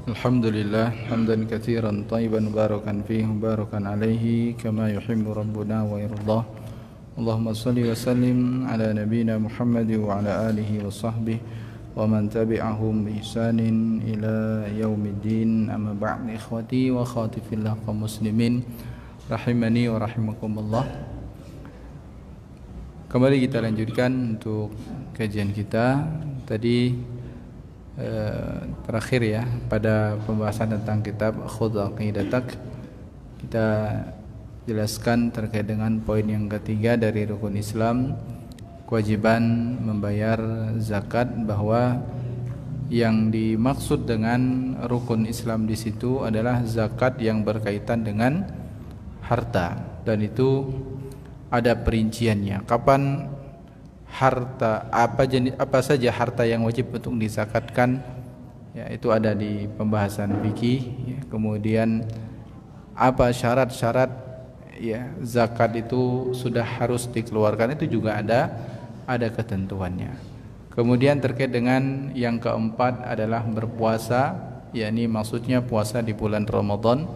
Alhamdulillah hamdan katsiran thayyiban mubarakan fihi mubarakan alaihi kama yuhibbu rabbuna wa yardah. Allahumma shalli wa sallim ala nabiyyina Muhammad wa ala alihi wa sahbihi wa man tabi'ahum bi ihsanin ila yaumiddin. Amma ba'd, ikhwati wa akhwati fillah kaum muslimin rahimani wa rahimakumullah. Kembali kita lanjutkan untuk kajian kita. Tadi terakhir ya, pada pembahasan tentang kitab Khudh Aqidatak, kita jelaskan terkait dengan poin yang ketiga dari rukun Islam, kewajiban membayar zakat, bahwa yang dimaksud dengan rukun Islam di situ adalah zakat yang berkaitan dengan harta, dan itu ada perinciannya. Kapan harta, apa saja harta yang wajib untuk dizakatkan, ya, itu ada di pembahasan fikih, ya. Kemudian apa syarat-syarat, ya, zakat itu sudah harus dikeluarkan, itu juga ada ketentuannya. Kemudian terkait dengan yang keempat adalah berpuasa, yakni maksudnya puasa di bulan Ramadan.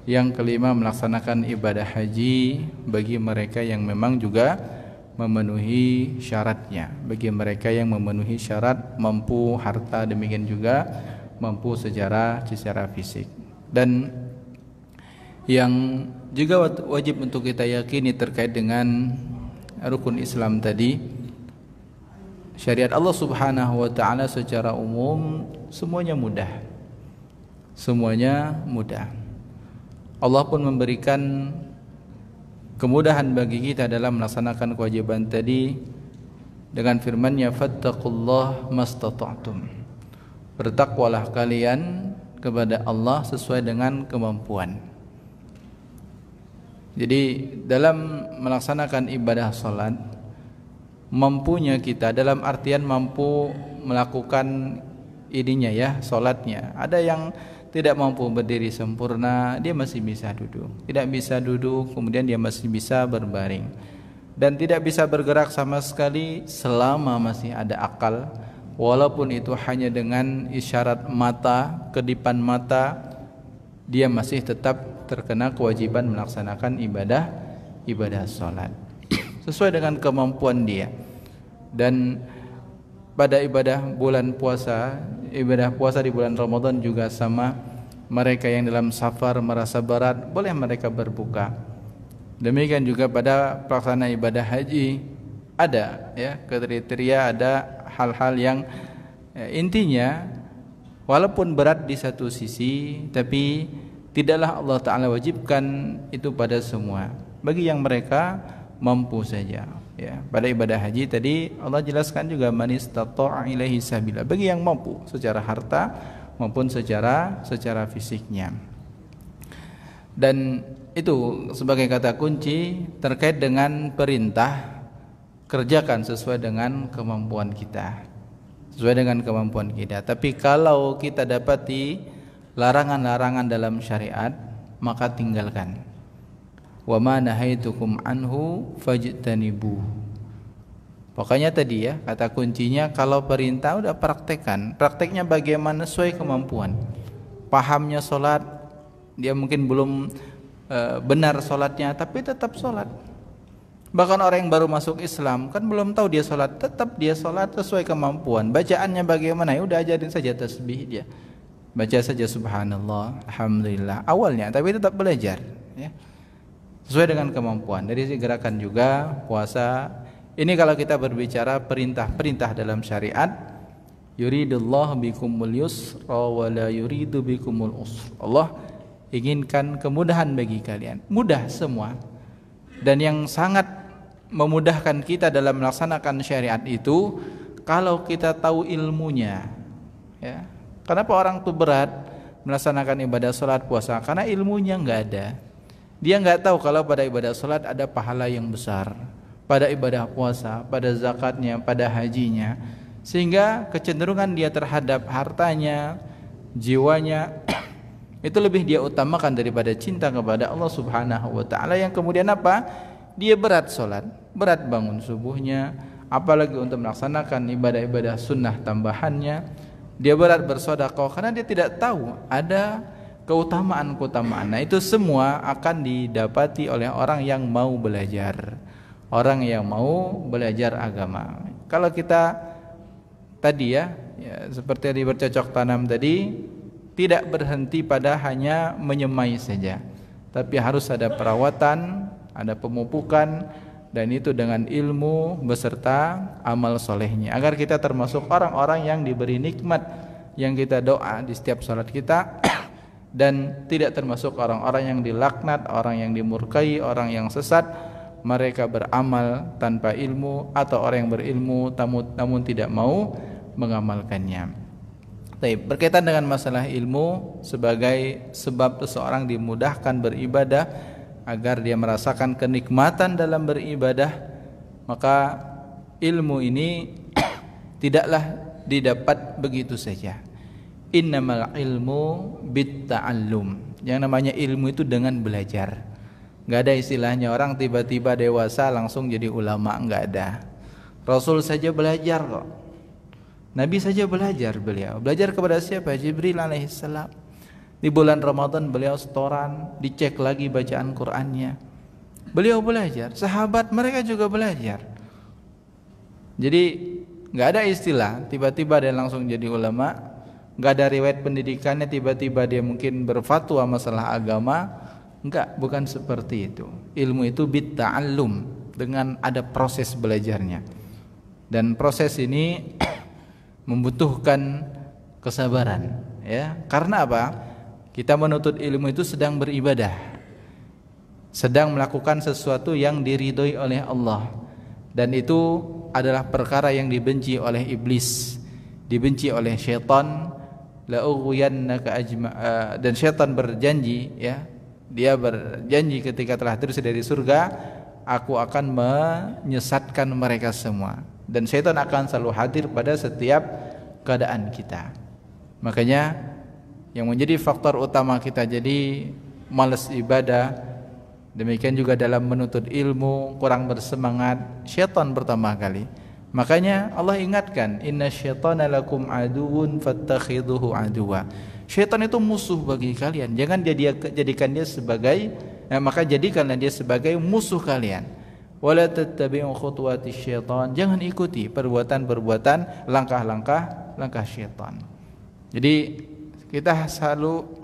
Yang kelima melaksanakan ibadah haji bagi mereka yang memang juga memenuhi syaratnya, bagi mereka yang memenuhi syarat, mampu harta, demikian juga mampu secara fisik. Dan yang juga wajib untuk kita yakini terkait dengan rukun Islam tadi, syariat Allah Subhanahu wa taala secara umum semuanya mudah. Semuanya mudah. Allah pun memberikan kemudahan bagi kita dalam melaksanakan kewajiban tadi dengan firman-Nya, fattaqullah mastata'tum. Bertakwalah kalian kepada Allah sesuai dengan kemampuan. Jadi dalam melaksanakan ibadah salat, mampunya kita dalam artian mampu melakukan ininya, ya, salatnya. Ada yang tidak mampu berdiri sempurna, dia masih bisa duduk. Tidak bisa duduk, kemudian dia masih bisa berbaring. Dan tidak bisa bergerak sama sekali selama masih ada akal. Walaupun itu hanya dengan isyarat mata, kedipan mata, dia masih tetap terkena kewajiban melaksanakan ibadah salat sesuai dengan kemampuan dia. Dan pada ibadah bulan puasa, ibadah puasa di bulan Ramadan juga sama. Mereka yang dalam safar merasa berat, boleh mereka berbuka. Demikian juga pada pelaksanaan ibadah haji, ada, ya, kriteria, ada hal-hal yang, ya, intinya walaupun berat di satu sisi, tapi tidaklah Allah Ta'ala wajibkan itu pada semua, bagi yang mereka mampu saja. Ya, pada ibadah haji tadi Allah jelaskan juga man istata'a ilaihi sabila, bagi yang mampu secara harta maupun secara fisiknya. Dan itu sebagai kata kunci terkait dengan perintah, kerjakan sesuai dengan kemampuan kita. Sesuai dengan kemampuan kita. Tapi kalau kita dapati larangan-larangan dalam syariat, maka tinggalkan. Wa ma nahaitukum anhu fajtanibu. Pokoknya tadi, ya, kata kuncinya kalau perintah udah praktekkan. Prakteknya bagaimana sesuai kemampuan. Pahamnya salat, dia mungkin belum benar salatnya, tapi tetap salat. Bahkan orang yang baru masuk Islam kan belum tahu dia salat, tetap dia salat sesuai kemampuan. Bacaannya bagaimana? Ya udah ajarin saja tasbih dia. Baca saja subhanallah, alhamdulillah awalnya, tapi tetap belajar, ya. Sesuai dengan kemampuan. Dari gerakan juga puasa. Ini kalau kita berbicara perintah-perintah dalam syariat, yuridullahu bikumul yusra wa la yuridu bikumul usra. Allah inginkan kemudahan bagi kalian. Mudah semua. Dan yang sangat memudahkan kita dalam melaksanakan syariat itu kalau kita tahu ilmunya, ya. Kenapa orang itu berat melaksanakan ibadah salat puasa? Karena ilmunya enggak ada. Dia enggak tahu kalau pada ibadah salat ada pahala yang besar, pada ibadah puasa, pada zakatnya, pada hajinya. Sehingga kecenderungan dia terhadap hartanya, jiwanya itu lebih dia utamakan daripada cinta kepada Allah Subhanahu wa taala, yang kemudian apa? Dia berat salat, berat bangun subuhnya, apalagi untuk melaksanakan ibadah-ibadah sunnah tambahannya, dia berat bersedekah karena dia tidak tahu ada keutamaan-keutamaan. Nah, itu semua akan didapati oleh orang yang mau belajar, orang yang mau belajar agama. Kalau kita tadi ya seperti yang bercocok tanam tadi, tidak berhenti pada hanya menyemai saja, tapi harus ada perawatan, ada pemupukan, dan itu dengan ilmu beserta amal solehnya, agar kita termasuk orang-orang yang diberi nikmat yang kita doa di setiap salat kita dan tidak termasuk orang-orang yang dilaknat, orang yang dimurkai, orang yang sesat, mereka beramal tanpa ilmu, atau orang yang berilmu namun tidak mau mengamalkannya. Berkaitan dengan masalah ilmu sebagai sebab seseorang dimudahkan beribadah agar dia merasakan kenikmatan dalam beribadah, maka ilmu ini tidaklah didapat begitu saja. Innamal ilmu bitta'allum. Yang namanya ilmu itu dengan belajar. Enggak ada istilahnya orang tiba-tiba dewasa langsung jadi ulama, enggak ada. Rasul saja belajar kok. Nabi saja belajar, beliau belajar kepada siapa? Jibril alaihissalam. Di bulan Ramadan beliau setoran, dicek lagi bacaan Qur'annya. Beliau belajar, sahabat mereka juga belajar. Jadi nggak ada istilah tiba-tiba dia langsung jadi ulama, nggak ada riwayat pendidikannya tiba-tiba dia mungkin berfatwa masalah agama. Enggak, bukan seperti itu. Ilmu itu bitta'allum, dengan ada proses belajarnya. Dan proses ini membutuhkan kesabaran, ya. Karena apa? Kita menuntut ilmu itu sedang beribadah, sedang melakukan sesuatu yang diridhoi oleh Allah, dan itu adalah perkara yang dibenci oleh iblis, dibenci oleh syaitan. La ughwiyannaka dan syaitan berjanji, ya, dia berjanji ketika telah terus dari surga, aku akan menyesatkan mereka semua. Dan syaitan akan selalu hadir pada setiap keadaan kita. Makanya yang menjadi faktor utama kita jadi malas ibadah, demikian juga dalam menuntut ilmu kurang bersemangat, syaitan pertama kali. Makanya Allah ingatkan, inna syaitana lakum aduun fattakhidhuhu aduwa. Syaitan itu musuh bagi kalian, jangan jadikan dia sebagai maka jadikanlah dia sebagai musuh kalian. Wala tattabi'u khutuwati syaitan, jangan ikuti perbuatan-perbuatan, langkah syaitan. Jadi kita selalu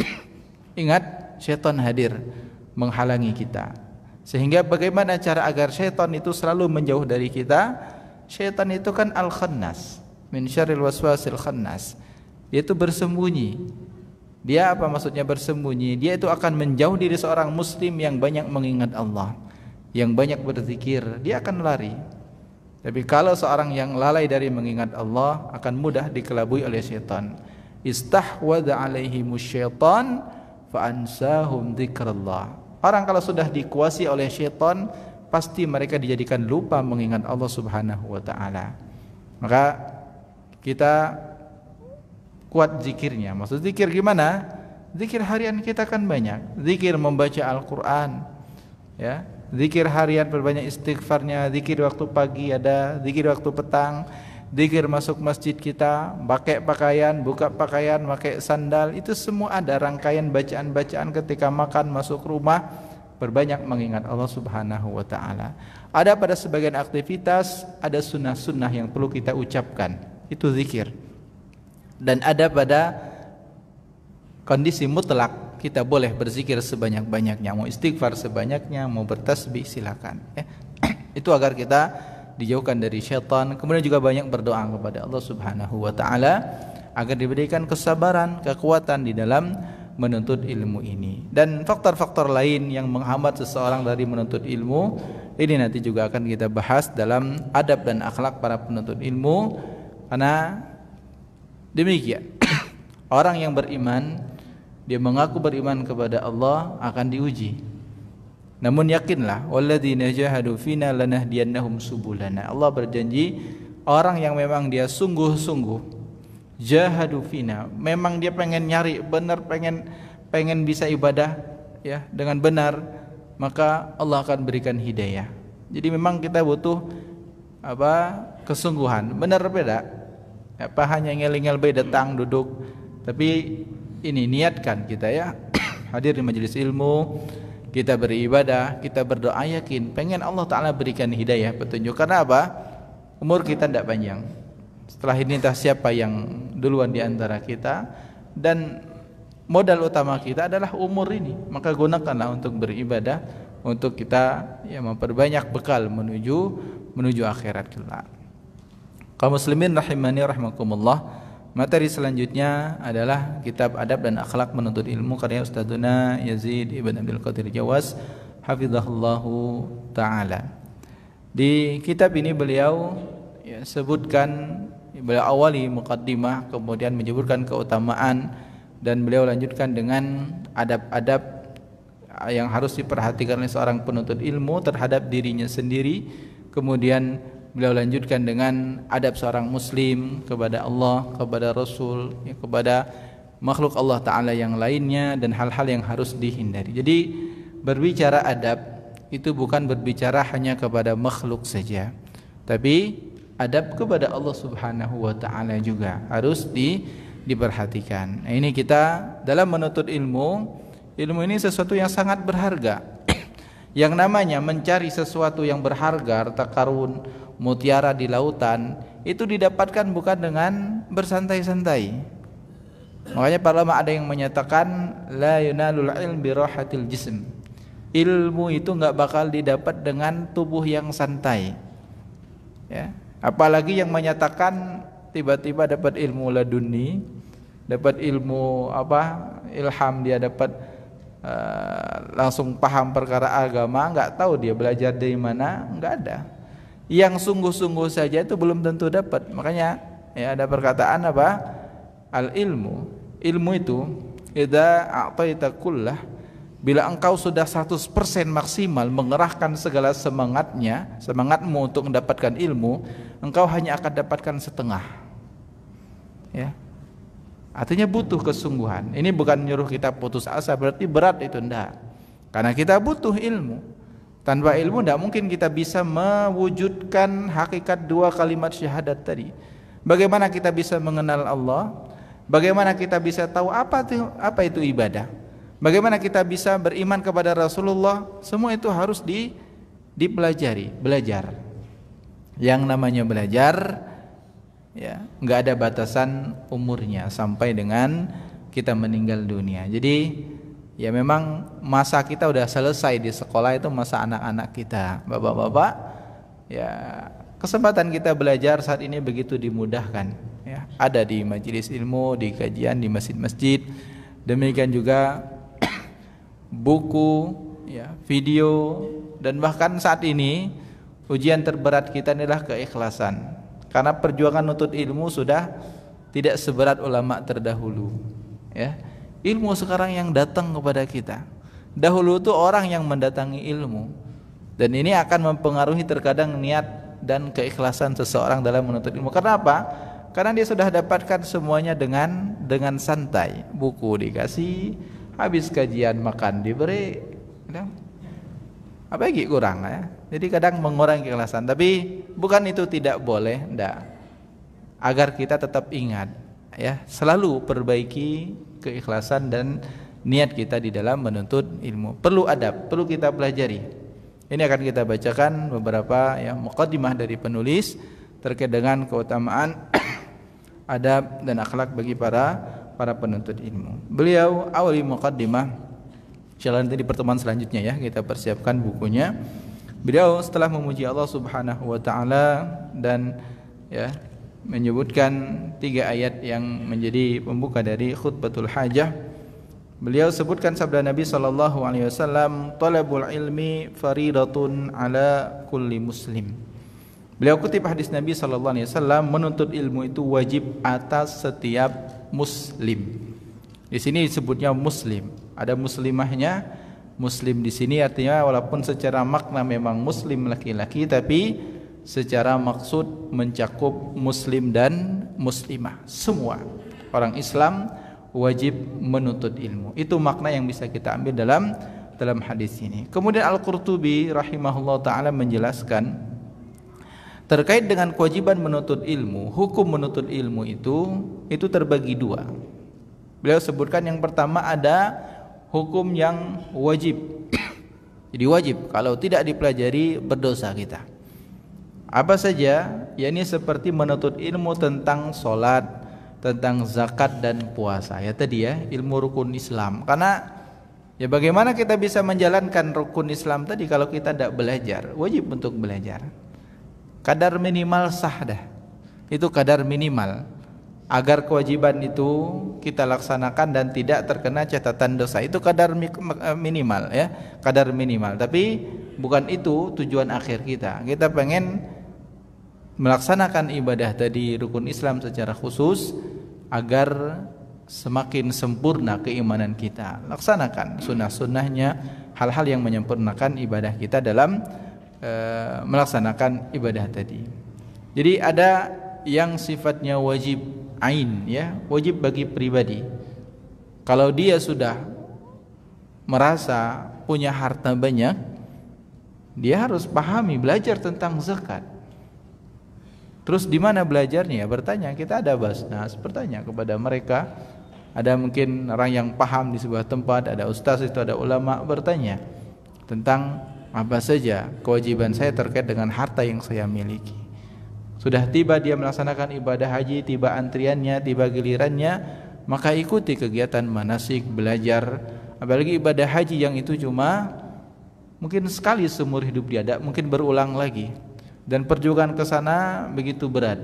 ingat syaitan hadir menghalangi kita. Sehingga bagaimana cara agar syaitan itu selalu menjauh dari kita? Syaitan itu kan al-khannas, min syarril waswasil khannas. Dia itu bersembunyi. Dia apa maksudnya bersembunyi? Dia itu akan menjauh dari seorang muslim yang banyak mengingat Allah, yang banyak berzikir, dia akan lari. Tapi kalau seorang yang lalai dari mengingat Allah, akan mudah dikelabui oleh syaitan. Istahwadha alaihimus syaitan fa'ansahum dzikrallah. Orang kalau sudah dikuasai oleh syaitan, pasti mereka dijadikan lupa mengingat Allah Subhanahu wa taala. Maka kita kuat zikirnya. Maksud zikir gimana? Zikir harian kita kan banyak. Zikir membaca Al-Qur'an, ya. Zikir harian berbanyak istighfarnya, zikir waktu pagi ada, zikir waktu petang, zikir masuk masjid kita, pakai pakaian, buka pakaian, pakai sandal, itu semua ada rangkaian bacaan-bacaan ketika makan, masuk rumah, berbanyak mengingat Allah Subhanahu wa taala. Ada pada sebagian aktivitas, ada sunnah-sunnah yang perlu kita ucapkan, itu zikir. Dan ada pada kondisi mutlak, kita boleh berzikir sebanyak-banyaknya, mau istighfar sebanyaknya, mau bertasbih silakan, ya. Itu agar kita dijauhkan dari syaitan. Kemudian juga banyak berdoa kepada Allah Subhanahu wa taala agar diberikan kesabaran, kekuatan di dalam menuntut ilmu ini. Dan faktor-faktor lain yang menghambat seseorang dari menuntut ilmu ini nanti juga akan kita bahas dalam adab dan akhlak para penuntut ilmu. Karena demikian, orang yang beriman, dia mengaku beriman kepada Allah, akan diuji. Namun yakinlah, walladzina jahadu fina lanahdiyannahum subulana. Allah berjanji orang yang memang dia sungguh-sungguh jahadu fina, memang dia pengen nyari benar, pengen bisa ibadah, ya, dengan benar, maka Allah akan berikan hidayah. Jadi memang kita butuh kesungguhan. Benar beda? Apa hanya ngel-ngel bae datang duduk, tapi ini niatkan kita ya hadir di majelis ilmu, kita beribadah, kita berdoa yakin pengen Allah Ta'ala berikan hidayah petunjuk. Karena apa? Umur kita tidak panjang. Setelah ini entah siapa yang duluan di antara kita, dan modal utama kita adalah umur ini. Maka gunakanlah untuk beribadah, untuk kita ya memperbanyak bekal menuju akhirat kelak. Kaum muslimin rahimani rahimakumullah. Materi selanjutnya adalah kitab Adab dan Akhlak Menuntut Ilmu karya Ustadzuna Yazid Ibn Abdul Qadir Jawas hafizahullahu taala. Di kitab ini beliau ya, beliau awali muqaddimah, kemudian menyebutkan keutamaan, dan beliau lanjutkan dengan adab-adab yang harus diperhatikan oleh seorang penuntut ilmu terhadap dirinya sendiri. Kemudian beliau lanjutkan dengan adab seorang muslim kepada Allah, kepada Rasul, ya, kepada makhluk Allah Ta'ala yang lainnya, dan hal-hal yang harus dihindari. Jadi berbicara adab itu bukan berbicara hanya kepada makhluk saja, tapi adab kepada Allah Subhanahu wa Ta'ala juga harus diperhatikan. Nah, ini kita dalam menuntut ilmu ini sesuatu yang sangat berharga. Yang namanya mencari sesuatu yang berharga, harta karun, mutiara di lautan, itu didapatkan bukan dengan bersantai-santai. Makanya para ulama ada yang menyatakan la yunalul ilm bi rahatil jism. Ilmu itu enggak bakal didapat dengan tubuh yang santai. Ya, apalagi yang menyatakan tiba-tiba dapat ilmu laduni, dapat ilmu ilham, dia dapat langsung paham perkara agama, enggak tahu dia belajar dari mana, enggak ada. Yang sungguh-sungguh saja itu belum tentu dapat. Makanya ya ada perkataan apa? Al-ilmu. Ilmu itu idza a'taita kullah, bila engkau sudah 100% maksimal mengerahkan segala semangatmu untuk mendapatkan ilmu, engkau hanya akan dapatkan setengah. Ya. Artinya butuh kesungguhan. Ini bukan menyuruh kita putus asa, berarti berat itu, enggak. Karena kita butuh ilmu. Tanpa ilmu tidak mungkin kita bisa mewujudkan hakikat dua kalimat syahadat tadi. Bagaimana kita bisa mengenal Allah? Bagaimana kita bisa tahu apa itu ibadah? Bagaimana kita bisa beriman kepada Rasulullah? Semua itu harus dipelajari, belajar. Yang namanya belajar, ya, nggak ada batasan umurnya sampai dengan kita meninggal dunia. Jadi ya memang masa kita udah selesai di sekolah, itu masa anak-anak kita, bapak-bapak. Ya, kesempatan kita belajar saat ini begitu dimudahkan. Ya, ada di majelis ilmu, di kajian, di masjid-masjid. Demikian juga buku, ya, video, dan bahkan saat ini ujian terberat kita adalah keikhlasan. Karena perjuangan nuntut ilmu sudah tidak seberat ulama terdahulu. Ya. Ilmu sekarang yang datang kepada kita. Dahulu itu orang yang mendatangi ilmu. Dan ini akan mempengaruhi terkadang niat dan keikhlasan seseorang dalam menuntut ilmu. Karena apa? Karena dia sudah dapatkan semuanya dengan santai. Buku dikasih, habis kajian makan diberi. Apa lagi kurang ya? Jadi kadang mengurangi keikhlasan. Tapi bukan itu tidak boleh, enggak. Agar kita tetap ingat, ya, selalu perbaiki keikhlasan dan niat kita di dalam menuntut ilmu. Perlu adab, perlu kita pelajari. Ini akan kita bacakan beberapa ya muqaddimah dari penulis terkait dengan keutamaan adab dan akhlak bagi para penuntut ilmu. Beliau awali muqaddimah, insyaallah nanti di pertemuan selanjutnya ya kita persiapkan bukunya. Beliau setelah memuji Allah Subhanahu wa taala dan ya menyebutkan 3 ayat yang menjadi pembuka dari khutbatul hajah, beliau sebutkan sabda Nabi sallallahu alaihi wasallam, "Talabul ilmi faridatun ala kulli muslim." Beliau kutip hadis Nabi sallallahu alaihi wasallam, menuntut ilmu itu wajib atas setiap muslim. Di sini disebutnya muslim, ada muslimahnya. Muslim di sini artinya walaupun secara makna memang muslim laki-laki, tapi secara maksud mencakup muslim dan muslimah. Semua orang Islam wajib menuntut ilmu. Itu makna yang bisa kita ambil dalam hadis ini. Kemudian Al-Qurtubi rahimahullah taala menjelaskan Terkait dengan kewajiban menuntut ilmu, hukum menuntut ilmu itu terbagi dua. Beliau sebutkan yang pertama ada hukum yang wajib. Jadi wajib, kalau tidak dipelajari berdosa kita. Apa saja? Yakni seperti menuntut ilmu tentang sholat, tentang zakat dan puasa. Ya tadi ya, ilmu rukun Islam. Karena ya bagaimana kita bisa menjalankan rukun Islam tadi kalau kita tidak belajar? Wajib untuk belajar. Kadar minimal sah dah. Itu kadar minimal agar kewajiban itu kita laksanakan dan tidak terkena catatan dosa. Itu kadar minimal ya, kadar minimal. Tapi bukan itu tujuan akhir kita. Kita pengen melaksanakan ibadah tadi rukun Islam secara khusus agar semakin sempurna keimanan kita. Laksanakan sunnah-sunnahnya, hal-hal yang menyempurnakan ibadah kita dalam melaksanakan ibadah tadi. Jadi ada yang sifatnya wajib ain ya, wajib bagi pribadi. Kalau dia sudah merasa punya harta banyak, dia harus pahami, belajar tentang zakat. Terus di mana belajarnya? Bertanya, kita ada basnas, bertanya kepada mereka. Ada mungkin orang yang paham di sebuah tempat, ada ustaz itu, ada ulama, bertanya tentang apa saja kewajiban saya terkait dengan harta yang saya miliki. Sudah tiba dia melaksanakan ibadah haji, tiba antriannya, tiba gilirannya, maka ikuti kegiatan manasik, belajar. Apalagi ibadah haji yang itu cuma mungkin sekali seumur hidup dia, tidak mungkin berulang lagi. Dan perjuangan ke sana begitu berat,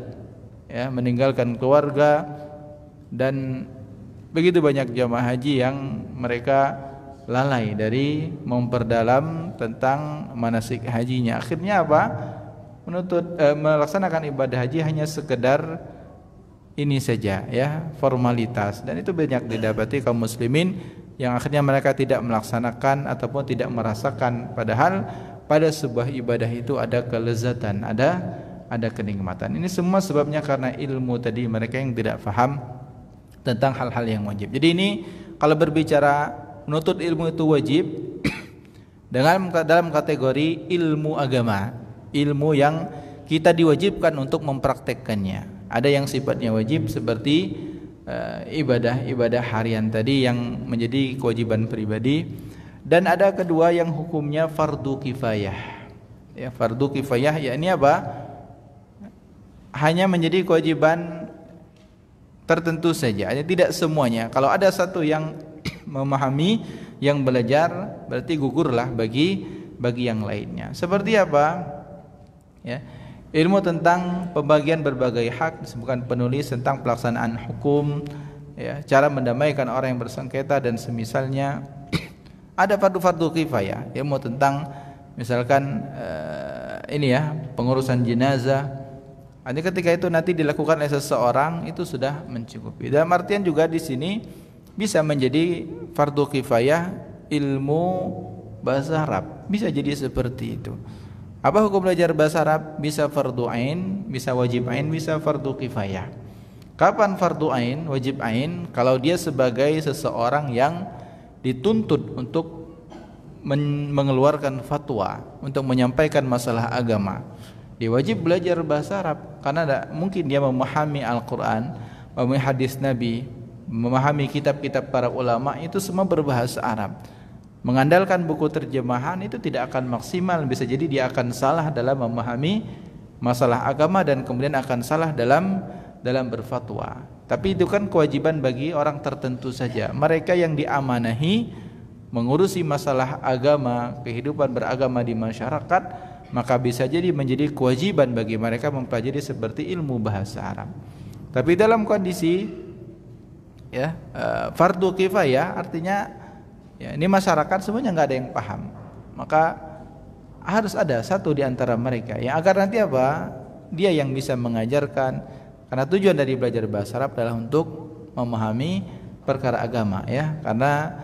ya, meninggalkan keluarga dan begitu banyak jamaah haji yang mereka lalai dari memperdalam tentang manasik hajinya. Akhirnya apa? Melaksanakan ibadah haji hanya sekedar ini saja ya, formalitas, dan itu banyak didapati kaum muslimin yang akhirnya mereka tidak melaksanakan ataupun tidak merasakan, padahal pada sebuah ibadah itu ada kelezatan, ada kenikmatan. Ini semua sebabnya karena ilmu tadi, mereka yang tidak paham tentang hal-hal yang wajib. Jadi ini kalau berbicara menuntut ilmu itu wajib dalam kategori ilmu agama, ilmu yang kita diwajibkan untuk mempraktekkannya. Ada yang sifatnya wajib seperti ibadah harian tadi yang menjadi kewajiban pribadi, dan ada kedua yang hukumnya fardu kifayah. Ya, fardu kifayah yakni apa? Hanya menjadi kewajiban tertentu saja, tidak semuanya. Kalau ada satu yang memahami, yang belajar, berarti gugurlah bagi yang lainnya. Seperti apa? Ya, ilmu tentang pembagian berbagai hak disebutkan penulis, tentang pelaksanaan hukum, ya, cara mendamaikan orang yang bersengketa dan semisalnya. Ada fardu kifayah, ilmu tentang misalkan ini ya, pengurusan jenazah. Nanti ketika itu nanti dilakukan oleh seseorang itu sudah mencukupi. Dalam artian juga di sini bisa menjadi fardu kifayah ilmu bahasa Arab, bisa jadi seperti itu. Apa hukum belajar bahasa Arab? Bisa fardu ain, bisa wajib ain, bisa fardu kifayah. Kapan fardu ain, wajib ain? Kalau dia sebagai seseorang yang dituntut untuk mengeluarkan fatwa, untuk menyampaikan masalah agama, dia wajib belajar bahasa Arab, karena tidak mungkin dia memahami Al-Quran, memahami hadis Nabi, memahami kitab-kitab para ulama, itu semua berbahasa Arab. Mengandalkan buku terjemahan itu tidak akan maksimal, bisa jadi dia akan salah dalam memahami masalah agama dan kemudian akan salah dalam berfatwa. Tapi itu kan kewajiban bagi orang tertentu saja. Mereka yang diamanahi mengurusi masalah agama, kehidupan beragama di masyarakat, maka bisa jadi menjadi kewajiban bagi mereka mempelajari seperti ilmu bahasa Arab. Tapi dalam kondisi ya fardu kifayah, artinya ya, ini masyarakat semuanya nggak ada yang paham, maka harus ada satu di antara mereka yang agar nanti apa, dia yang bisa mengajarkan, karena tujuan dari belajar bahasa Arab adalah untuk memahami perkara agama ya, karena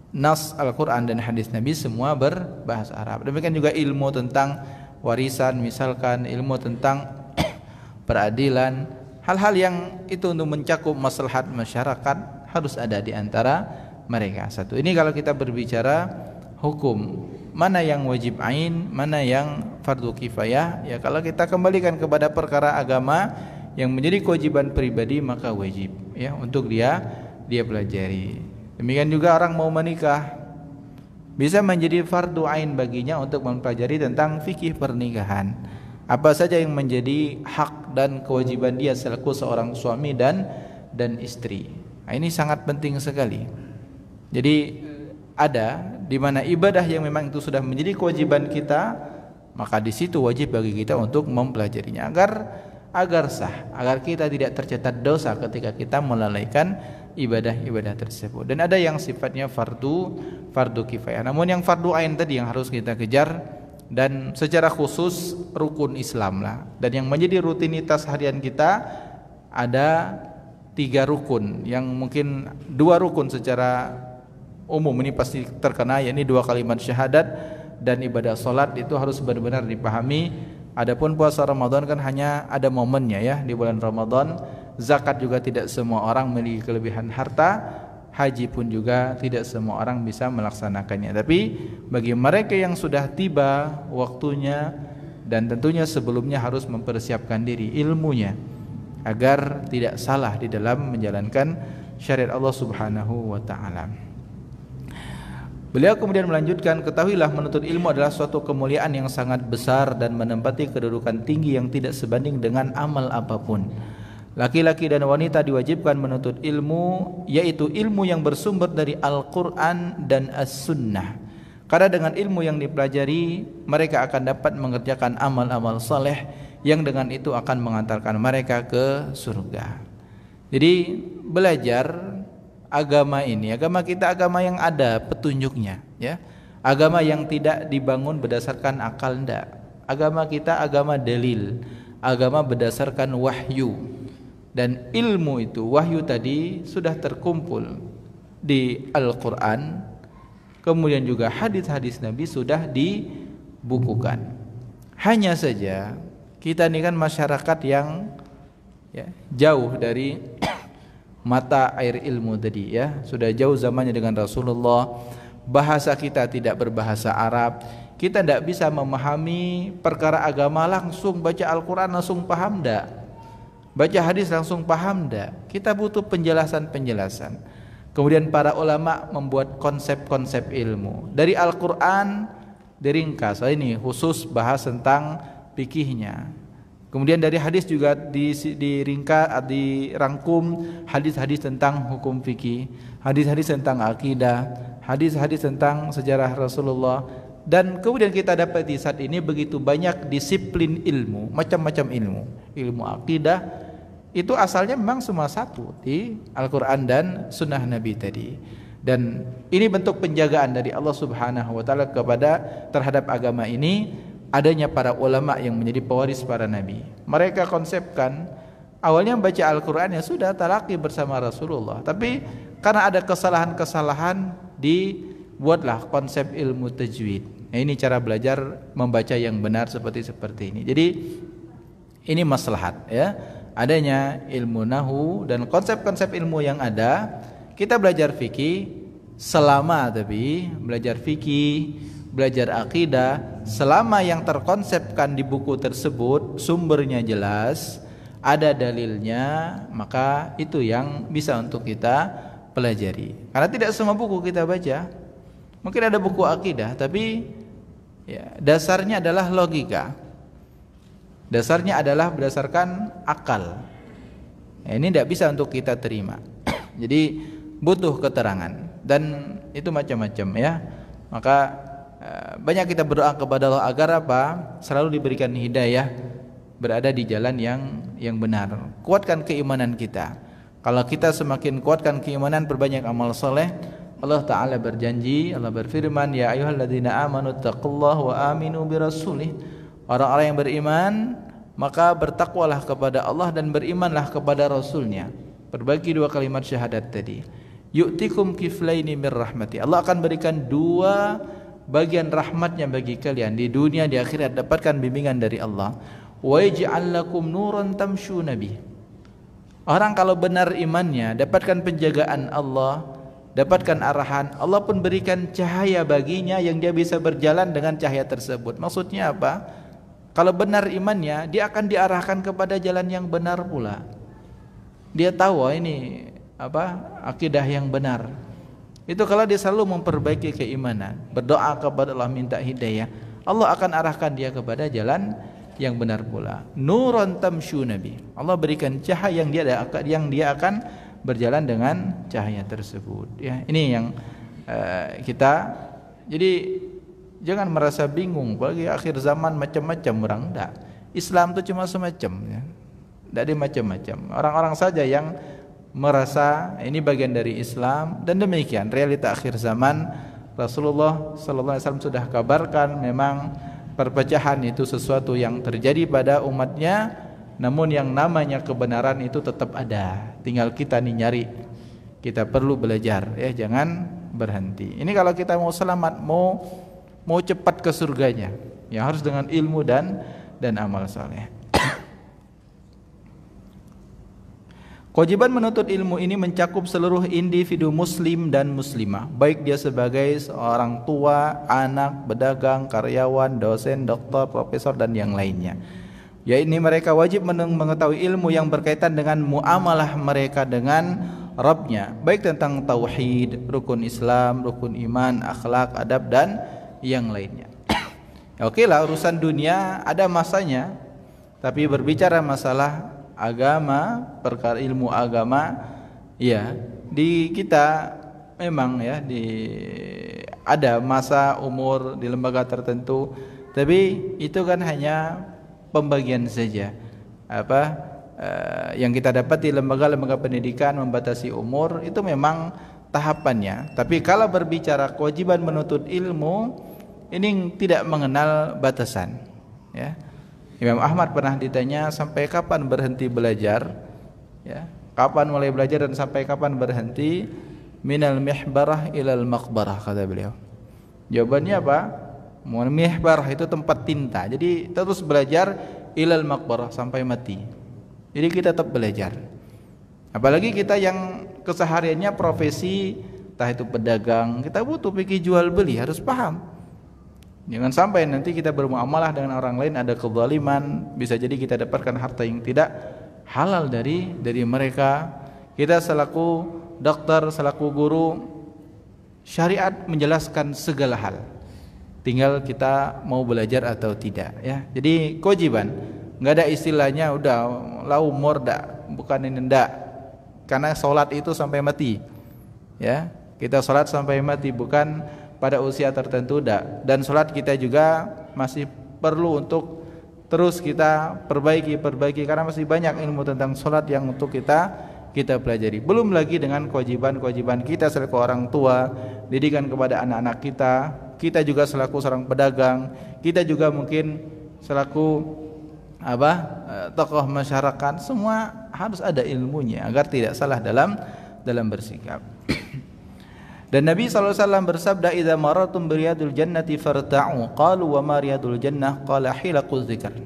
nas Al-Quran dan hadis Nabi semua berbahasa Arab. Demikian juga ilmu tentang warisan, misalkan ilmu tentang peradilan, hal-hal yang itu untuk mencakup maslahat masyarakat harus ada di antara mereka. Satu, ini kalau kita berbicara hukum mana yang wajib ain, mana yang fardu kifayah. Ya kalau kita kembalikan kepada perkara agama yang menjadi kewajiban pribadi, maka wajib ya untuk dia pelajari. Demikian juga orang mau menikah, bisa menjadi fardu ain baginya untuk mempelajari tentang fikih pernikahan. Apa saja yang menjadi hak dan kewajiban dia selaku seorang suami dan istri. Nah, ini sangat penting sekali. Jadi ada di mana ibadah yang memang itu sudah menjadi kewajiban kita, maka di situ wajib bagi kita untuk mempelajarinya agar sah, agar kita tidak tercatat dosa ketika kita melalaikan ibadah-ibadah tersebut. Dan ada yang sifatnya fardu kifayah. Namun yang fardu ain tadi yang harus kita kejar, dan secara khusus rukun Islam lah. Dan yang menjadi rutinitas harian kita ada 3 rukun, yang mungkin 2 rukun secara umum ini pasti terkena, yakni 2 kalimat syahadat dan ibadah salat itu harus benar-benar dipahami. Adapun puasa Ramadan kan hanya ada momennya ya di bulan Ramadan. Zakat juga tidak semua orang memiliki kelebihan harta. Haji pun juga tidak semua orang bisa melaksanakannya. Tapi bagi mereka yang sudah tiba waktunya, dan tentunya sebelumnya harus mempersiapkan diri ilmunya agar tidak salah di dalam menjalankan syariat Allah Subhanahu wa taala. Beliau kemudian melanjutkan, ketahuilah menuntut ilmu adalah suatu kemuliaan yang sangat besar dan menempati kedudukan tinggi yang tidak sebanding dengan amal apapun. Laki-laki dan wanita diwajibkan menuntut ilmu, yaitu ilmu yang bersumber dari Al-Quran dan As-Sunnah. Karena dengan ilmu yang dipelajari, mereka akan dapat mengerjakan amal-amal saleh yang dengan itu akan mengantarkan mereka ke surga. Jadi belajar agama ini, agama kita agama yang ada petunjuknya, ya. Agama yang tidak dibangun berdasarkan akal, enggak. Agama kita agama dalil, agama berdasarkan wahyu. Dan ilmu itu, wahyu tadi sudah terkumpul di Al-Quran, kemudian juga hadis-hadis Nabi sudah dibukukan. Hanya saja kita ini kan masyarakat yang ya, jauh dari mata air ilmu tadi ya, sudah jauh zamannya dengan Rasulullah. Bahasa kita tidak berbahasa Arab, kita tidak bisa memahami perkara agama langsung baca Al-Quran langsung paham enggak, baca hadis langsung paham enggak. Kita butuh penjelasan-penjelasan. Kemudian para ulama membuat konsep-konsep ilmu dari Al-Quran diringkas. Ini khusus bahas tentang fikihnya. Kemudian dari hadis juga diringkas, dirangkum hadis-hadis tentang hukum fikih, hadis-hadis tentang akidah, hadis-hadis tentang sejarah Rasulullah. Dan kemudian kita dapat di saat ini begitu banyak disiplin ilmu, macam-macam ilmu. Ilmu akidah itu asalnya memang semua satu di Al-Quran dan Sunnah Nabi tadi. Dan ini bentuk penjagaan dari Allah Subhanahu wa taala kepada terhadap agama ini, adanya para ulama yang menjadi pewaris para nabi. Mereka konsepkan awalnya baca Al-Quran ya sudah talaqi bersama Rasulullah, tapi karena ada kesalahan-kesalahan dibuatlah konsep ilmu tajwid. Nah, ini cara belajar membaca yang benar seperti ini. Jadi ini maslahat ya, adanya ilmu nahu dan konsep-konsep ilmu yang ada. Kita belajar fikih selama, tapi belajar fikih, belajar akidah selama yang terkonsepkan di buku tersebut sumbernya jelas, ada dalilnya, maka itu yang bisa untuk kita pelajari. Karena tidak semua buku kita baca. Mungkin ada buku akidah, tapi ya, dasarnya adalah logika. Dasarnya adalah berdasarkan akal. Ya, ini tidak bisa untuk kita terima. Jadi butuh keterangan dan itu macam-macam ya. Maka banyak kita berdoa kepada Allah agar apa? Selalu diberikan hidayah, berada di jalan yang benar. Kuatkan keimanan kita. Kalau kita semakin kuatkan keimanan, perbanyak amal soleh, Allah Ta'ala berjanji, Allah berfirman, ya ayyuhalladzina amanu taqullaha wa aminu birasulih. Orang-orang yang beriman maka bertakwalah kepada Allah dan berimanlah kepada Rasulnya. Berbagi 2 kalimat syahadat tadi. Yu'tikum kiflaini mir rahmati. Allah akan berikan 2 bagian rahmatnya bagi kalian di dunia, di akhirat. Dapatkan bimbingan dari Allah. Wa yaj'al lakum nuran tamshuna bih. Orang kalau benar imannya, dapatkan penjagaan Allah, dapatkan arahan, Allah pun berikan cahaya baginya yang dia bisa berjalan dengan cahaya tersebut. Maksudnya apa? Kalau benar imannya, dia akan diarahkan kepada jalan yang benar pula. Dia tahu ini akidah yang benar. Itu kalau dia selalu memperbaiki keimanan, berdoa kepada Allah minta hidayah, Allah akan arahkan dia kepada jalan yang benar pula. Nuran tamsyu nabi. Allah berikan cahaya yang dia akan berjalan dengan cahaya tersebut. Ya, ini yang kita. Jadi jangan merasa bingung, apalagi akhir zaman macam-macam orang. Enggak. Islam itu cuma semacam, ya. Enggak ada macam-macam. Orang-orang saja yang merasa ini bagian dari Islam, dan demikian realita akhir zaman. Rasulullah sallallahu alaihi wasallam sudah kabarkan memang perpecahan itu sesuatu yang terjadi pada umatnya, namun yang namanya kebenaran itu tetap ada. Tinggal kita nih nyari. Kita perlu belajar, ya, jangan berhenti. Ini kalau kita mau selamat, mau cepat ke surganya, ya harus dengan ilmu dan amal saleh. Kewajiban menuntut ilmu ini mencakup seluruh individu muslim dan muslimah, baik dia sebagai seorang tua, anak, pedagang, karyawan, dosen, doktor, profesor, dan yang lainnya. Ya, ini mereka wajib mengetahui ilmu yang berkaitan dengan muamalah mereka dengan Rabbnya, baik tentang tauhid, rukun Islam, rukun iman, akhlak, adab, dan yang lainnya. Ya, oke lah, urusan dunia ada masanya, tapi berbicara masalah agama, perkara ilmu agama, ya, di kita memang, ya, ada masa umur di lembaga tertentu, tapi itu kan hanya pembagian saja. Yang kita dapat di lembaga-lembaga pendidikan membatasi umur, itu memang tahapannya. Tapi kalau berbicara kewajiban menuntut ilmu, ini tidak mengenal batasan, ya. Imam Ahmad pernah ditanya sampai kapan berhenti belajar, ya, kapan mulai belajar dan sampai kapan berhenti. Minal mihbarah ilal maqbarah, kata beliau. Jawabannya apa? Mihbarah itu tempat tinta, jadi terus belajar, ilal maqbarah sampai mati. Jadi kita tetap belajar. Apalagi kita yang kesehariannya profesi, entah itu pedagang, kita butuh fikih jual beli, harus paham. Jangan sampai nanti kita bermuamalah dengan orang lain ada kezaliman, bisa jadi kita dapatkan harta yang tidak halal dari mereka. Kita selaku dokter, selaku guru, syariat menjelaskan segala hal. Tinggal kita mau belajar atau tidak, ya. Jadi kewajiban, enggak ada istilahnya udah la umur dak, bukan ini ndak. Karena salat itu sampai mati. Ya, kita salat sampai mati, bukan pada usia tertentu dak. Dan salat kita juga masih perlu untuk terus kita perbaiki karena masih banyak ilmu tentang salat yang untuk kita pelajari. Belum lagi dengan kewajiban kita selaku orang tua, didikan kepada anak-anak kita juga selaku seorang pedagang, kita juga mungkin selaku tokoh masyarakat, semua harus ada ilmunya agar tidak salah dalam bersikap. Dan Nabi SAW bersabda, "Idza maratum biriyadul jannati farta'u." Qalu wa ma riyadul jannah? Qala hilaquz dzikr.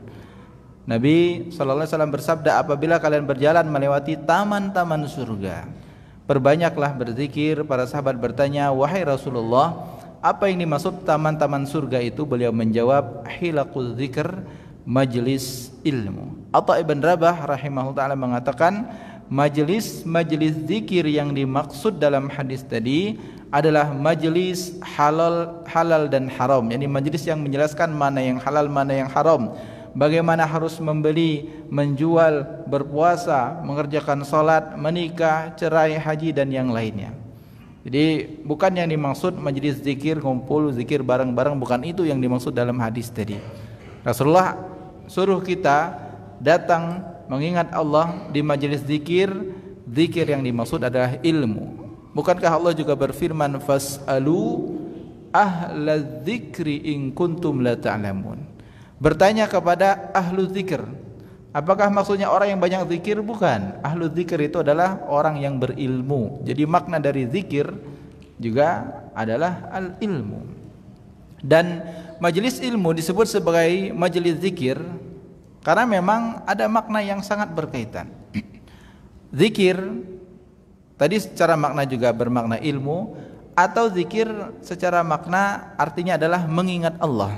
Nabi SAW bersabda, apabila kalian berjalan melewati taman-taman surga, perbanyaklah berzikir. Para sahabat bertanya, "Wahai Rasulullah, apa yang dimaksud taman-taman surga itu?" Beliau menjawab, "Hilaquz dzikr, majlis ilmu." Atha ibn Rabah rahimahullah ta'ala mengatakan, majelis zikir yang dimaksud dalam hadis tadi adalah majelis halal dan haram. Yani majelis yang menjelaskan mana yang halal, mana yang haram, bagaimana harus membeli, menjual, berpuasa, mengerjakan salat, menikah, cerai, haji, dan yang lainnya. Jadi bukan yang dimaksud majelis zikir kumpul zikir bareng-bareng, bukan itu yang dimaksud dalam hadis tadi. Rasulullah suruh kita datang mengingat Allah di majelis zikir yang dimaksud adalah ilmu. Bukankah Allah juga berfirman, "Fas'alu ahla dzikri in kuntum la ta'lamun." Bertanya kepada ahlu zikir. Apakah maksudnya orang yang banyak zikir? Bukan. Ahlu zikir itu adalah orang yang berilmu. Jadi makna dari zikir juga adalah al-ilmu. Dan majelis ilmu disebut sebagai majelis zikir karena memang ada makna yang sangat berkaitan. Zikir Tadi secara makna juga bermakna ilmu, atau zikir secara makna artinya adalah mengingat Allah.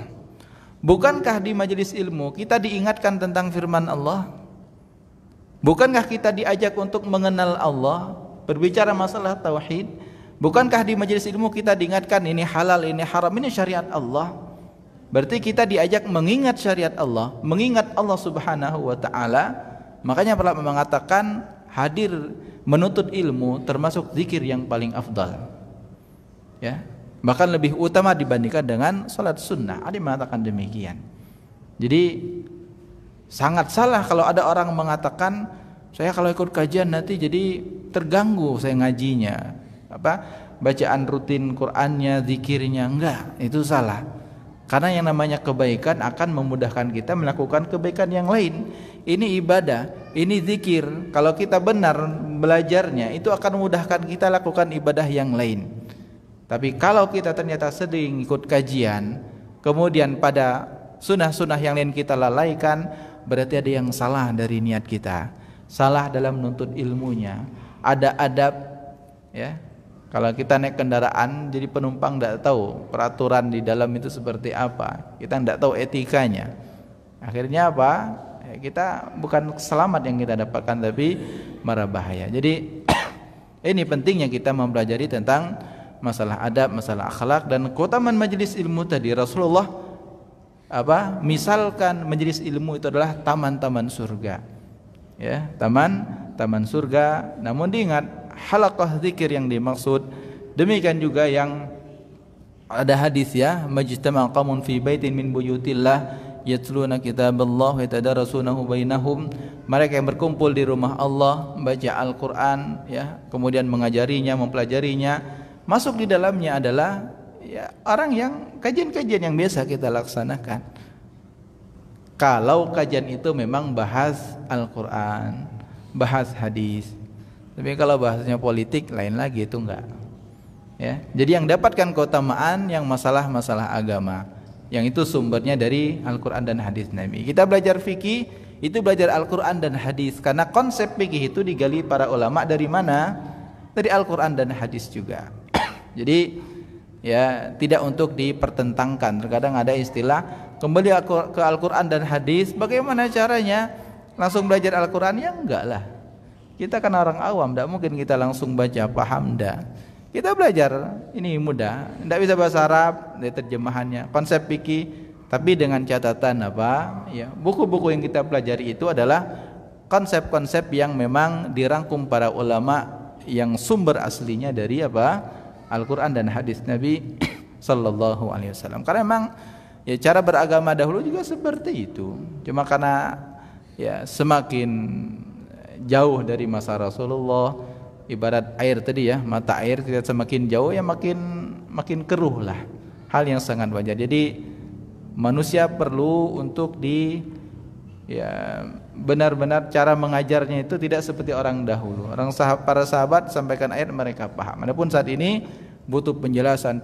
Bukankah di majelis ilmu kita diingatkan tentang firman Allah? Bukankah kita diajak untuk mengenal Allah, berbicara masalah tauhid? Bukankah di majelis ilmu kita diingatkan ini halal, ini haram, ini syariat Allah? Berarti kita diajak mengingat syariat Allah, mengingat Allah Subhanahu wa taala. Makanya para ulama mengatakan hadir menuntut ilmu termasuk zikir yang paling afdal. Ya, bahkan lebih utama dibandingkan dengan salat sunnah. Ada yang mengatakan demikian. Jadi sangat salah kalau ada orang mengatakan saya kalau ikut kajian nanti jadi terganggu saya ngajinya, bacaan rutin Qur'annya, zikirnya. Enggak, itu salah. Karena yang namanya kebaikan akan memudahkan kita melakukan kebaikan yang lain. Ini ibadah, ini zikir. Kalau kita benar belajarnya, itu akan memudahkan kita lakukan ibadah yang lain. Tapi kalau kita ternyata sering ikut kajian, kemudian pada sunnah-sunnah yang lain kita lalaikan, berarti ada yang salah dari niat kita, salah dalam menuntut ilmunya. Ada adab, ya. Kalau kita naik kendaraan jadi penumpang tidak tahu peraturan di dalam itu seperti apa, kita tidak tahu etikanya, akhirnya apa? Kita bukan selamat yang kita dapatkan, tapi marah bahaya. Jadi ini pentingnya kita mempelajari tentang masalah adab, masalah akhlak. Dan keutamaan majelis ilmu tadi, Rasulullah misalkan majelis ilmu itu adalah taman-taman surga, ya, taman surga. Namun diingat halaqah zikir yang dimaksud. Demikian juga yang ada hadis, ya, majtama qaumun fi baitin min buyutillah yatluna kitaballah wa yatadarasunahu bainahum. Mereka yang berkumpul di rumah Allah membaca Al-Qur'an, ya, kemudian mengajarinya, mempelajarinya. Masuk di dalamnya adalah, ya, orang yang kajian-kajian yang biasa kita laksanakan. Kalau kajian itu memang bahas Al-Qur'an, bahas hadis. Tapi kalau bahasnya politik lain lagi, itu enggak. Ya, jadi yang dapatkan keutamaan yang masalah-masalah agama, yang itu sumbernya dari Al-Qur'an dan hadis Nabi. Kita belajar fikih itu belajar Al-Qur'an dan hadis, karena konsep fikih itu digali para ulama dari mana? Dari Al-Qur'an dan hadis juga. Jadi, ya, tidak untuk dipertentangkan. Terkadang ada istilah kembali ke Al-Qur'an dan hadis. Bagaimana caranya? Langsung belajar Al-Qur'an? Ya enggak lah. Kita kan orang awam, tidak mungkin kita langsung baca paham, enggak. Kita belajar, ini mudah. Tidak bisa bahasa Arab, dari terjemahannya, konsep fikih, tapi dengan catatan apa? Ya, buku-buku yang kita pelajari itu adalah konsep-konsep yang memang dirangkum para ulama yang sumber aslinya dari apa? Al-Qur'an dan hadis Nabi sallallahu alaihi wasallam. Karena memang, ya, cara beragama dahulu juga seperti itu. Cuma karena, ya, semakin jauh dari masa Rasulullah, ibarat air tadi, ya, mata air tidak semakin jauh, ya, makin keruh lah. Hal yang sangat wajar. Jadi manusia perlu untuk ya, benar-benar cara mengajarnya itu tidak seperti orang dahulu. Para sahabat sampaikan ayat mereka paham. Adapun saat ini butuh penjelasan.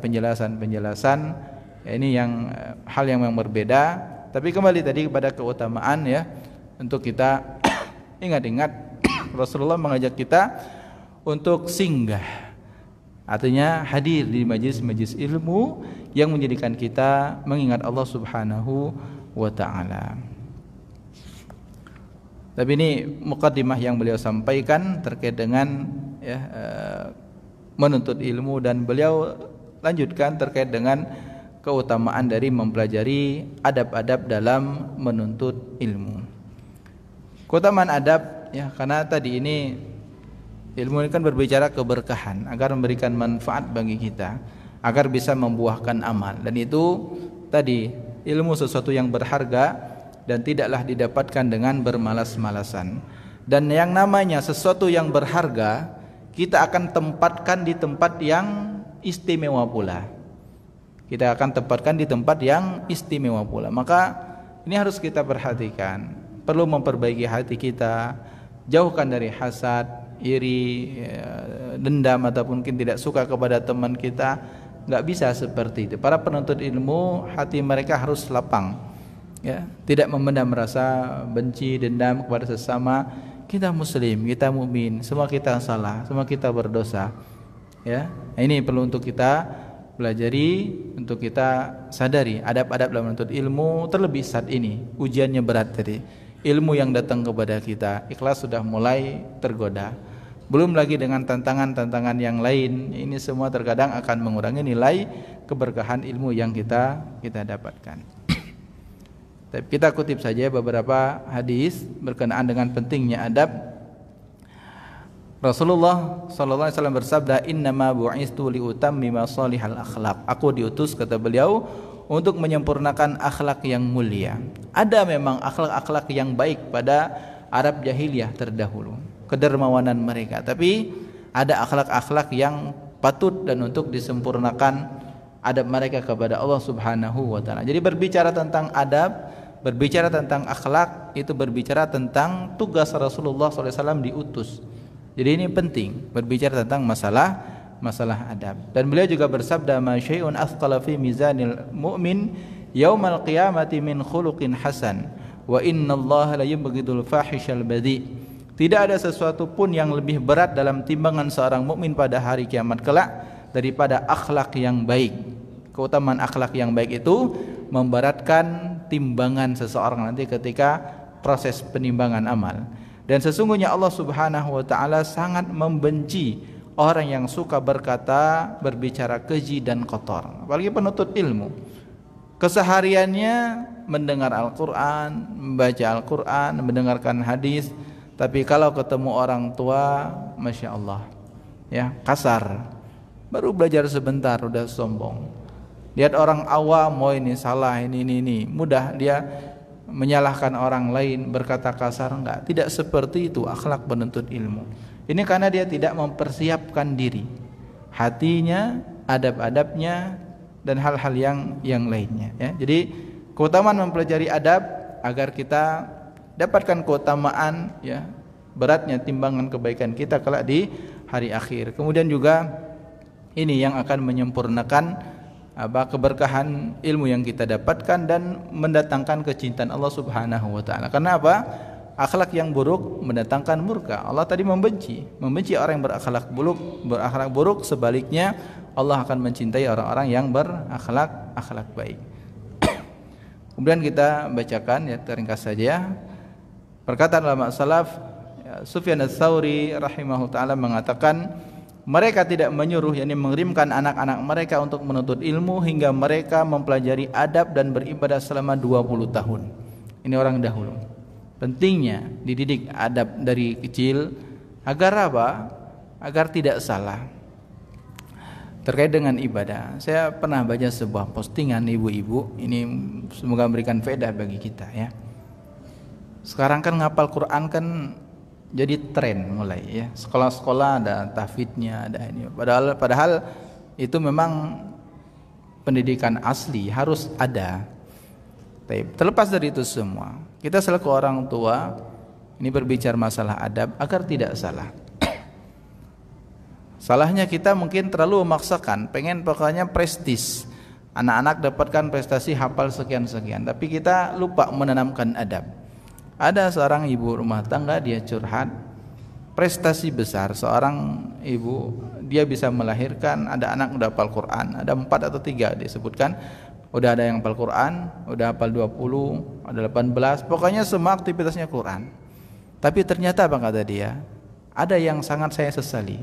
Ya, ini yang hal yang berbeda. Tapi kembali tadi kepada keutamaan, ya, untuk kita ingat-ingat Rasulullah mengajak kita untuk singgah, artinya hadir di majlis-majlis ilmu yang menjadikan kita mengingat Allah Subhanahu wa ta'ala. Tapi ini muqaddimah yang beliau sampaikan terkait dengan, ya, menuntut ilmu, dan beliau lanjutkan terkait dengan keutamaan dari mempelajari adab-adab dalam menuntut ilmu. Keutamaan adab, ya, karena tadi ini ilmu ini kan berbicara keberkahan, agar memberikan manfaat bagi kita, agar bisa membuahkan amal. Dan itu tadi ilmu sesuatu yang berharga dan tidaklah didapatkan dengan bermalas-malasan. Dan yang namanya sesuatu yang berharga, kita akan tempatkan di tempat yang istimewa pula. Kita akan tempatkan di tempat yang istimewa pula. Maka ini harus kita perhatikan. Perlu memperbaiki hati kita, jauhkan dari hasad, iri, dendam, ataupun mungkin tidak suka kepada teman kita. Enggak bisa seperti itu. Para penuntut ilmu, hati mereka harus lapang, ya, tidak memendam rasa benci, dendam kepada sesama. kita muslim, kita mukmin, semua kita salah, semua kita berdosa. Ya, ini perlu untuk kita pelajari, untuk kita sadari adab-adab dalam menuntut ilmu, terlebih saat ini ujiannya berat tadi. Ilmu yang datang kepada kita, ikhlas sudah mulai tergoda. Belum lagi dengan tantangan-tantangan yang lain. Ini semua terkadang akan mengurangi nilai keberkahan ilmu yang kita dapatkan. Tapi kita kutip saja beberapa hadis berkenaan dengan pentingnya adab. Rasulullah sallallahu alaihi wasallam bersabda, "Innama bu'istu liutammima shalihal akhlaq." Aku diutus, kata beliau, untuk menyempurnakan akhlak yang mulia. Ada memang akhlak-akhlak yang baik pada Arab jahiliyah terdahulu, kedermawanan mereka, tapi ada akhlak-akhlak yang patut dan untuk disempurnakan adab mereka kepada Allah Subhanahu wa taala. Jadi berbicara tentang adab, berbicara tentang akhlak, itu berbicara tentang tugas Rasulullah SAW diutus. Jadi ini penting berbicara tentang masalah adab. Dan beliau juga bersabda, "Ma syai'un athqala fi mizanil mu'min yaumal qiyamati min khuluqin hasan wa innallaha la yubghidul fahishal badi." Tidak ada sesuatu pun yang lebih berat dalam timbangan seorang mukmin pada hari kiamat kelak daripada akhlak yang baik. Keutamaan akhlak yang baik itu memberatkan timbangan seseorang nanti ketika proses penimbangan amal. Dan sesungguhnya Allah Subhanahu wa taala sangat membenci orang yang suka berkata, berbicara keji dan kotor, apalagi penuntut ilmu. Kesehariannya mendengar Al-Qur'an, membaca Al-Qur'an, mendengarkan hadis, tapi kalau ketemu orang tua, Masya Allah, ya, kasar. Baru belajar sebentar udah sombong. Lihat orang awam, oh ini salah, ini, mudah dia menyalahkan orang lain, berkata kasar. Enggak, tidak seperti itu akhlak penuntut ilmu. Ini karena dia tidak mempersiapkan diri, hatinya, adab-adabnya, dan hal-hal yang lainnya. Ya. Jadi keutamaan mempelajari adab agar kita dapatkan keutamaan, ya, beratnya timbangan kebaikan kita kelak di hari akhir. Kemudian juga ini yang akan menyempurnakan keberkahan ilmu yang kita dapatkan dan mendatangkan kecintaan Allah Subhanahu wa taala. Karena apa? Akhlak yang buruk mendatangkan murka. Allah tadi membenci orang yang berakhlak buruk, sebaliknya Allah akan mencintai orang-orang yang berakhlak baik. Kemudian kita bacakan, ya, teringkas saja perkataan ulama salaf. Sufyan ats-Tsauri rahimahullah taala mengatakan, mereka tidak menyuruh, yakni mengirimkan anak-anak mereka untuk menuntut ilmu hingga mereka mempelajari adab dan beribadah selama 20 tahun. Ini orang dahulu. Pentingnya dididik adab dari kecil agar apa? Agar tidak salah. Terkait dengan ibadah, saya pernah baca sebuah postingan ibu-ibu, ini semoga memberikan faedah bagi kita, ya. Sekarang kan ngapal Quran kan jadi tren mulai, ya. Sekolah-sekolah ada tahfidnya, ada ini. Padahal itu memang pendidikan asli harus ada. Terlepas dari itu semua, kita selaku orang tua ini berbicara masalah adab agar tidak salah. Salahnya kita mungkin terlalu memaksakan, pengen pokoknya prestis. Anak-anak dapatkan prestasi hafal sekian-sekian, tapi kita lupa menanamkan adab. Ada seorang ibu rumah tangga, dia curhat, prestasi besar seorang ibu, dia bisa melahirkan, ada anak udah hafal Quran, ada 4 atau 3 disebutkan, udah ada yang hafal Quran, udah hafal 20, ada 18, pokoknya semua aktivitasnya Quran. Tapi ternyata apa kata dia? Ada yang sangat saya sesali.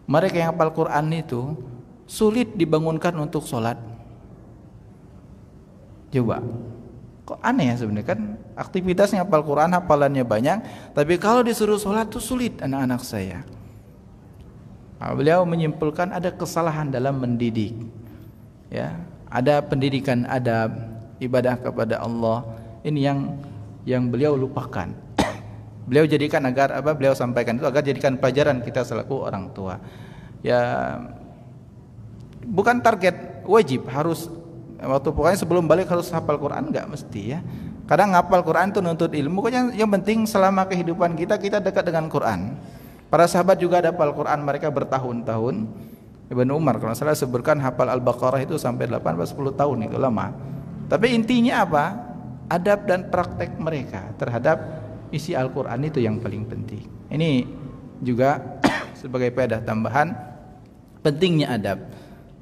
Mereka yang hafal Quran itu sulit dibangunkan untuk sholat. Coba. Kok aneh ya sebenarnya, kan aktivitasnya hafal Quran, hafalannya banyak, tapi kalau disuruh sholat tuh sulit anak-anak saya. Beliau menyimpulkan ada kesalahan dalam mendidik, ya, ada pendidikan adab, ibadah kepada Allah. Ini yang beliau lupakan. Beliau jadikan agar apa? Beliau sampaikan itu agar jadikan pelajaran kita selaku orang tua. Ya, bukan target wajib harus waktu pokoknya sebelum balik harus hafal Quran, enggak mesti, ya. Kadang ngapal Quran itu nuntut ilmu, pokoknya yang penting selama kehidupan kita dekat dengan Quran. Para sahabat juga ada hafal Quran mereka bertahun-tahun. Ibnu Umar kalau salah sebutkan hafal Al-Baqarah itu sampai 18-10 tahun, itu lama. Tapi intinya apa? Adab dan praktek mereka terhadap isi Al-Quran itu yang paling penting. Ini juga sebagai faedah tambahan pentingnya adab.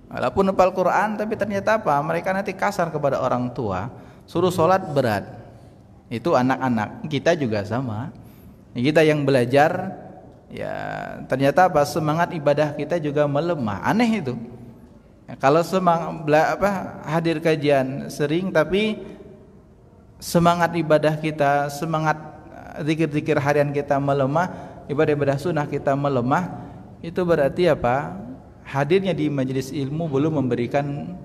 Walaupun hafal Quran tapi ternyata apa? Mereka nanti kasar kepada orang tua, suruh sholat berat. Itu anak-anak, kita juga sama. Kita yang belajar, ya ternyata apa? Semangat ibadah kita juga melemah. Aneh itu. Kalau hadir kajian sering tapi semangat ibadah kita, semangat zikir-zikir harian kita melemah, ibadah-ibadah sunnah kita melemah, itu berarti apa? Hadirnya di majelis ilmu belum memberikan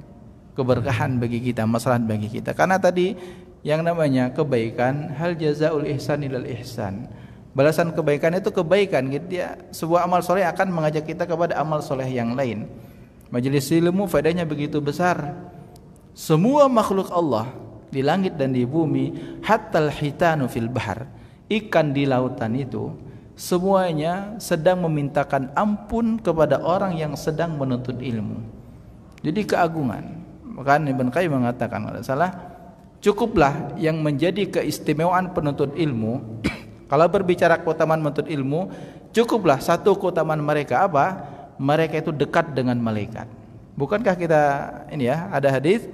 keberkahan bagi kita, maslahat bagi kita. Karena tadi yang namanya kebaikan, hal jazaul ihsan ilal ihsan. Balasan kebaikan itu kebaikan. Dia sebuah amal soleh akan mengajak kita kepada amal soleh yang lain. Majelis ilmu faedahnya begitu besar. Semua makhluk Allah di langit dan di bumi, hattal hitanu fil bahar, ikan di lautan itu semuanya sedang memintakan ampun kepada orang yang sedang menuntut ilmu. Jadi keagungan. Maka Ibn Qayyim mengatakan, kalau salah, cukuplah yang menjadi keistimewaan penuntut ilmu. Kalau berbicara keutamaan menuntut ilmu, cukuplah satu keutamaan mereka apa? Mereka itu dekat dengan malaikat. Bukankah kita ini ya, ada hadis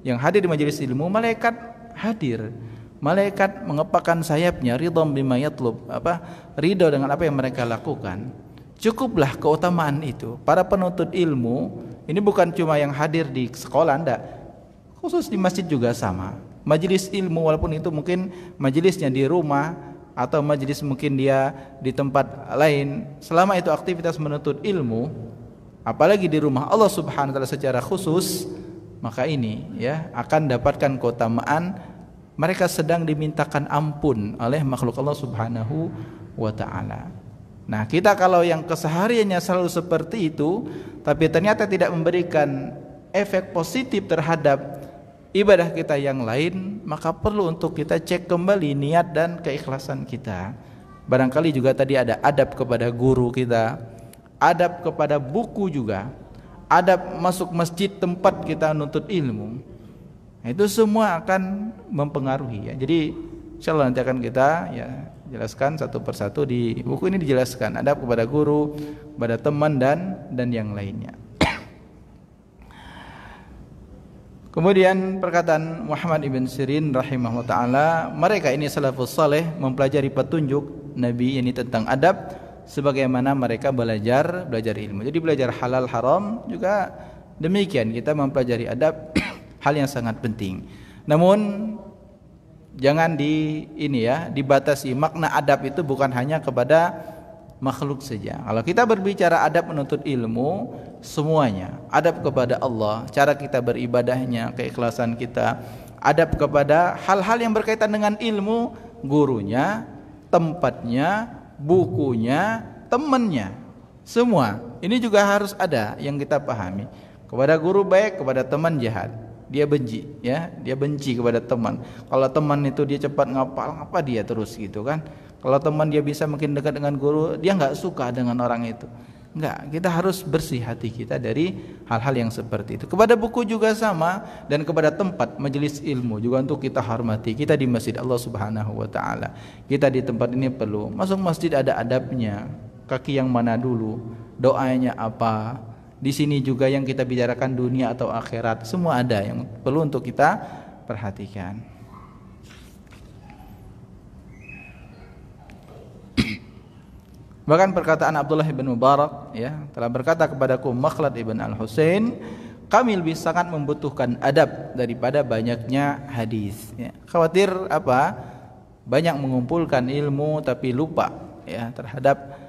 yang hadir di majelis ilmu, malaikat hadir. Malaikat mengepakkan sayapnya, ridham bima yatlub, ridho dengan apa yang mereka lakukan. Cukuplah keutamaan itu. Para penuntut ilmu ini bukan cuma yang hadir di sekolah, enggak. Khusus di masjid juga sama. Majelis ilmu, walaupun itu mungkin majelisnya di rumah atau majelis mungkin dia di tempat lain, selama itu aktivitas menuntut ilmu, apalagi di rumah Allah Subhanahu wa taala secara khusus, maka ini ya akan dapatkan keutamaan. Mereka sedang dimintakan ampun oleh makhluk Allah Subhanahu wa taala. Nah, kita kalau yang kesehariannya selalu seperti itu tapi ternyata tidak memberikan efek positif terhadap ibadah kita yang lain, maka perlu untuk kita cek kembali niat dan keikhlasan kita. Barangkali juga tadi ada adab kepada guru kita, adab kepada buku juga, adab masuk masjid tempat kita nuntut ilmu. Itu semua akan mempengaruhi ya. Jadi insyaallah nanti akan kita ya jelaskan satu persatu di buku ini, dijelaskan adab kepada guru, kepada teman dan yang lainnya. Kemudian perkataan Muhammad ibn Sirin rahimahullah ta'ala, mereka ini salafus saleh mempelajari petunjuk Nabi ini tentang adab sebagaimana mereka belajar ilmu. Jadi belajar halal haram juga demikian, kita mempelajari adab hal yang sangat penting. Namun jangan dibatasi. Makna adab itu bukan hanya kepada makhluk saja. Kalau kita berbicara adab menuntut ilmu, semuanya. Adab kepada Allah, cara kita beribadahnya, keikhlasan kita, adab kepada hal-hal yang berkaitan dengan ilmu, gurunya, tempatnya, bukunya, temannya. Semua. Ini juga harus ada yang kita pahami. Kepada guru baik, kepada teman jahat. Dia benci ya, dia benci kepada teman. Kalau teman itu dia cepat ngapal, ngapa dia terus gitu kan? Kalau teman dia bisa makin dekat dengan guru, dia enggak suka dengan orang itu. Enggak, kita harus bersih hati kita dari hal-hal yang seperti itu. Kepada buku juga sama, dan kepada tempat majelis ilmu juga untuk kita hormati. Kita di masjid Allah Subhanahu wa taala. Kita di tempat ini perlu masuk masjid ada adabnya. Kaki yang mana dulu, doanya apa? Di sini juga yang kita bicarakan dunia atau akhirat, semua ada yang perlu untuk kita perhatikan. Bahkan perkataan Abdullah bin Mubarak ya, telah berkata kepadaku Makhlad ibn Al-Husain, kami lebih sangat membutuhkan adab daripada banyaknya hadis ya. Khawatir apa? Banyak mengumpulkan ilmu tapi lupa ya terhadap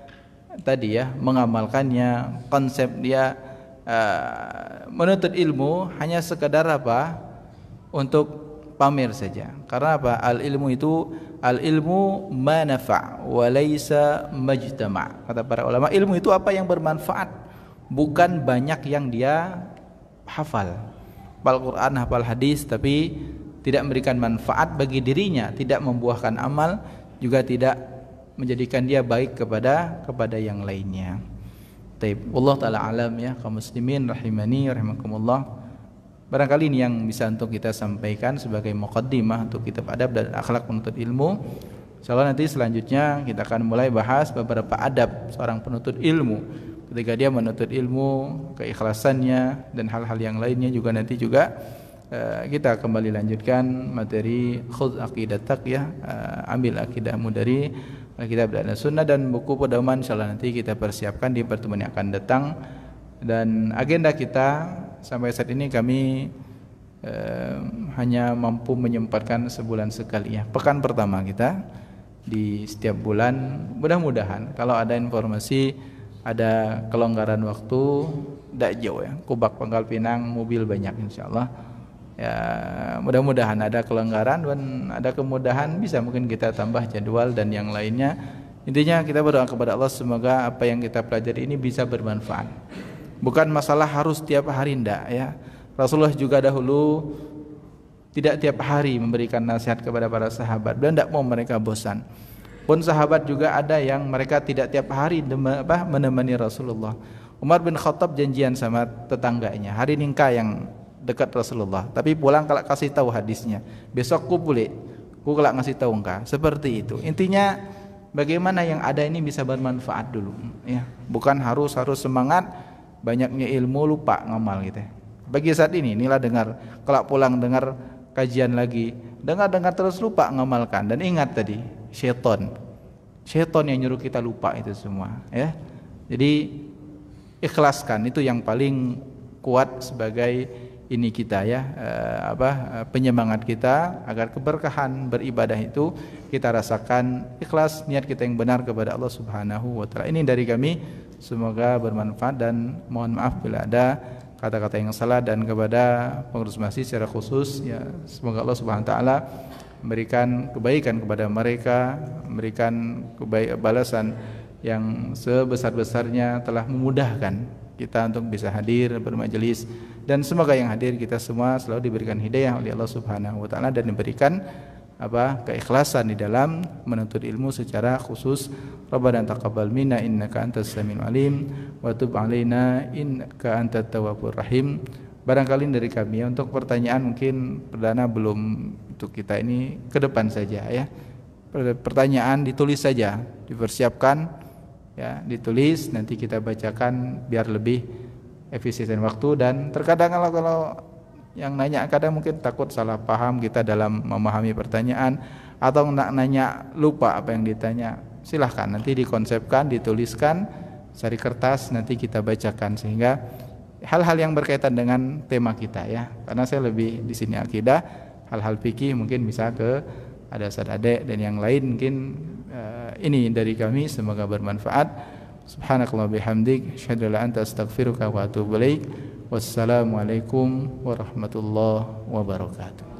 tadi ya mengamalkannya. Konsep dia menuntut ilmu hanya sekedar apa? Untuk pamer saja. Karena apa? Al ilmu ma nafa' wa laisa majtama'. Kata para ulama, ilmu itu apa yang bermanfaat, bukan banyak yang dia hafal. Hafal Quran, hafal hadis tapi tidak memberikan manfaat bagi dirinya, tidak membuahkan amal, juga tidak menjadikan dia baik kepada yang lainnya. Taib. Wallahu taala alam ya, kaum muslimin rahimani rahimakumullah. Barangkali ini yang bisa untuk kita sampaikan sebagai muqaddimah untuk kitab adab dan akhlak penuntut ilmu. Insyaallah nanti selanjutnya kita akan mulai bahas beberapa adab seorang penuntut ilmu. Ketika dia menuntut ilmu, keikhlasannya dan hal-hal yang lainnya juga nanti juga kita kembali lanjutkan materi khudz aqidatak ya, ambil akidahmu dari kitab dan sunnah dan buku pedoman. Insyaallah nanti kita persiapkan di pertemuan yang akan datang. Dan agenda kita sampai saat ini kami hanya mampu menyempatkan sebulan sekali ya, pekan pertama kita di setiap bulan. Mudah-mudahan kalau ada informasi, ada kelonggaran waktu, tidak jauh ya, Kubak Pangkal Pinang mobil banyak insyaallah ya, mudah-mudahan ada kelonggaran dan ada kemudahan, bisa mungkin kita tambah jadwal dan yang lainnya. Intinya kita berdoa kepada Allah semoga apa yang kita pelajari ini bisa bermanfaat. Bukan masalah harus tiap hari, ndak ya. Rasulullah juga dahulu tidak tiap hari memberikan nasihat kepada para sahabat dan tidak mau mereka bosan. Pun sahabat juga ada yang mereka tidak tiap hari menemani Rasulullah. Umar bin Khattab janjian sama tetangganya, hari ningka yang dekat Rasulullah, tapi pulang kalau kasih tahu hadisnya, besok ku boleh ku kalau ngasih tahu engkau, seperti itu. Intinya bagaimana yang ada ini bisa bermanfaat dulu ya, bukan harus semangat banyaknya ilmu lupa ngamal gitu ya. Bagi saat ini inilah dengar, kalau pulang dengar kajian lagi, dengar terus lupa ngamalkan. Dan ingat tadi syaitan yang nyuruh kita lupa itu semua ya. Jadi ikhlaskan, itu yang paling kuat sebagai ini kita ya, penyemangat kita agar keberkahan beribadah itu kita rasakan ikhlas, niat kita yang benar kepada Allah Subhanahu wa taala. Ini dari kami, semoga bermanfaat dan mohon maaf bila ada kata-kata yang salah, dan kepada pengurus masjid secara khusus ya, semoga Allah Subhanahu wa taala memberikan kebaikan kepada mereka, memberikan balasan yang sebesar-besarnya telah memudahkan kita untuk bisa hadir bermajelis, dan semoga yang hadir kita semua selalu diberikan hidayah oleh Allah Subhanahu wa taala dan diberikan keikhlasan di dalam menuntut ilmu secara khusus. Rabbana taqabbal minna innaka antas samiul alim wa tub alaina innaka antat tawwabur rahim. Barangkali dari kami ya, untuk pertanyaan mungkin perdana belum, untuk kita ini ke depan saja ya. Pertanyaan ditulis saja, dipersiapkan ya, ditulis nanti kita bacakan biar lebih efisien waktu. Dan terkadang kalau yang nanya kadang mungkin takut salah paham kita dalam memahami pertanyaan, atau nanya lupa apa yang ditanya, silahkan nanti dikonsepkan, dituliskan, cari kertas, nanti kita bacakan, sehingga hal-hal yang berkaitan dengan tema kita ya. Karena saya lebih di sini akidah, hal-hal fikih mungkin bisa ke ada adik dan yang lain mungkin. Ini dari kami, semoga bermanfaat. Subhanakallah bihamdik, asyhadu an la ilaha illa anta astaghfiruka wa atubu ilaik. Wassalamualaikum warahmatullahi wabarakatuh.